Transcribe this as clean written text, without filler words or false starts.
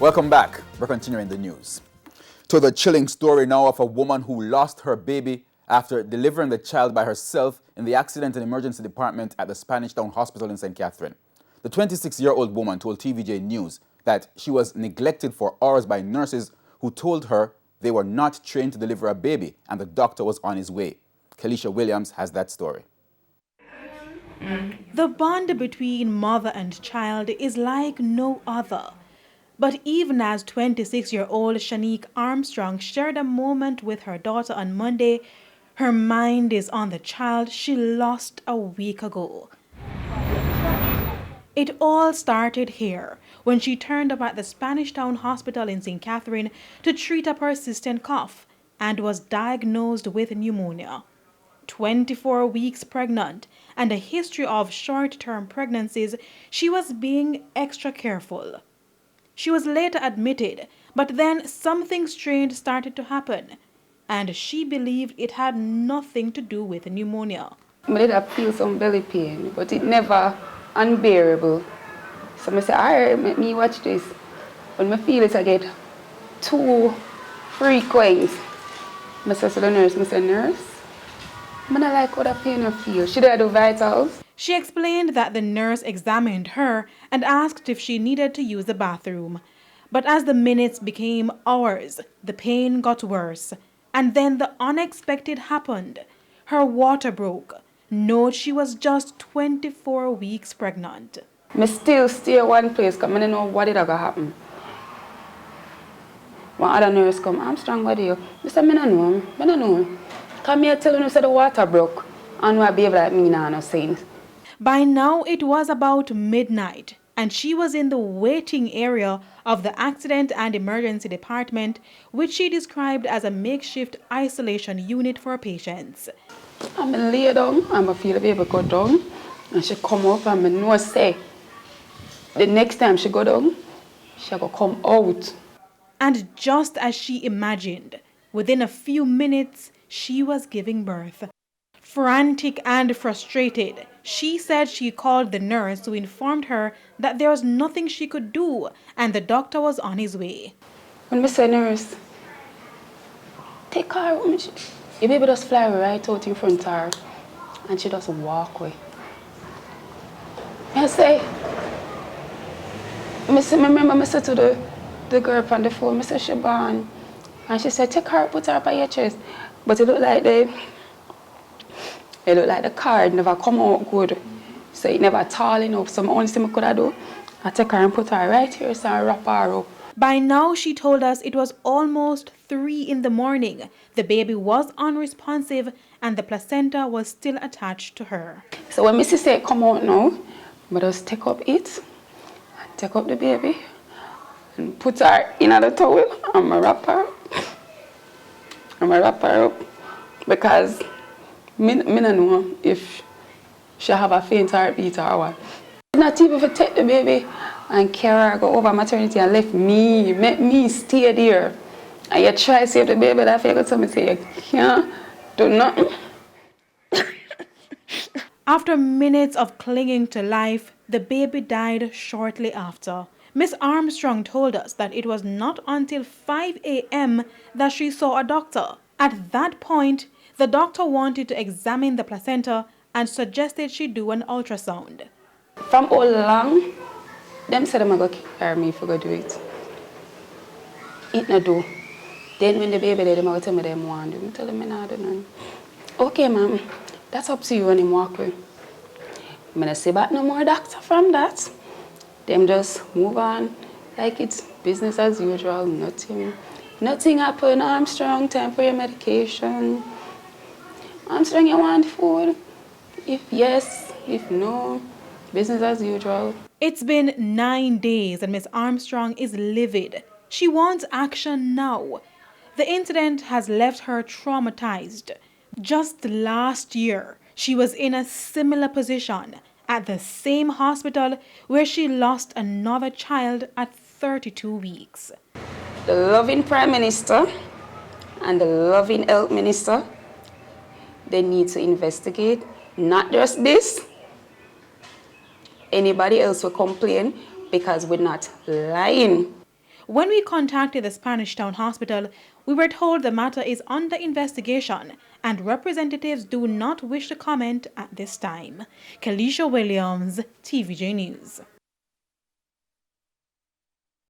Welcome back. We're continuing the news. To the chilling story now of a woman who lost her baby after delivering the child by herself in the accident and emergency department at the Spanish Town Hospital in St. Catherine. The 26-year-old woman told TVJ News that she was neglected for hours by nurses who told her they were not trained to deliver a baby and the doctor was on his way. Kelisha Williams has that story. The bond between mother and child is like no other. But even as 26-year-old Shanique Armstrong shared a moment with her daughter on Monday, her mind is on the child she lost a week ago. It all started here when she turned up at the Spanish Town Hospital in St. Catherine to treat a persistent cough and was diagnosed with pneumonia. 24 weeks pregnant and a history of short-term pregnancies, she was being extra careful. She was later admitted, but then something strange started to happen, and she believed it had nothing to do with pneumonia. I did feel some belly pain, but it never unbearable. So I said, all right, let me watch this. When I feel it, I get too frequent. I said to the nurse, nurse, I don't like what I pain her feel. Should I do vitals? She explained that the nurse examined her and asked if she needed to use the bathroom. But as the minutes became hours, the pain got worse. And then the unexpected happened. Her water broke. Note she was just 24 weeks pregnant. I still stay at one place because I don't know what is going to happen. One other nurse come, Armstrong, what do you? I said, I don't know. Come here, tell you the water broke. And I behave like me now, no saying. By now, it was about midnight, and she was in the waiting area of the accident and emergency department, which she described as a makeshift isolation unit for patients. I'm lay down, and I feel the baby go down, and she come up, and I know say, the next time she go down, she go come out. And just as she imagined, within a few minutes, she was giving birth. Frantic and frustrated, she said she called the nurse who informed her that there was nothing she could do and the doctor was on his way. When I say, nurse, take her, your baby just fly right out in front of her and she just walk away. I say, I said to the girl on the phone, I said, she born. And she said, take her, put her up on your chest. But it looked like the card never come out good. So it never tall enough. So the only thing I could do, I take her and put her right here so I wrap her up. By now, she told us it was almost 3 in the morning. The baby was unresponsive and the placenta was still attached to her. So when Mrs. said come out now, I just take up it, take up the baby, and put her in the towel and I wrap her up. Because I don't know if she have a faint heartbeat or what. Not even if I take the baby and carry her, go over maternity and let me stay there. And you try to save the baby, that you got something to say, you can't do nothing. After minutes of clinging to life, the baby died shortly after. Miss Armstrong told us that it was not until 5 a.m. that she saw a doctor. At that point, the doctor wanted to examine the placenta and suggested she do an ultrasound. From all along, them said I'm going to carry me if I go do it. It not do. Then when the baby there, them going to tell me them want to do. I tell them I not do none. Okay, ma'am, that's up to you when you walk away. I'm going to say back no more doctor from that. Them just move on like it's business as usual, nothing happened. Armstrong, time for your medication. Armstrong, you want food? If yes, if no, business as usual. It's been 9 days and Miss Armstrong is livid. She wants action now. The incident has left her traumatized. Just last year, she was in a similar position at the same hospital where she lost another child at 32 weeks. The loving Prime Minister and the loving Health Minister, they need to investigate not just this. Anybody else will complain because we're not lying. When we contacted the Spanish Town Hospital, we were told the matter is under investigation and representatives do not wish to comment at this time. Kalisha Williams, TVJ News.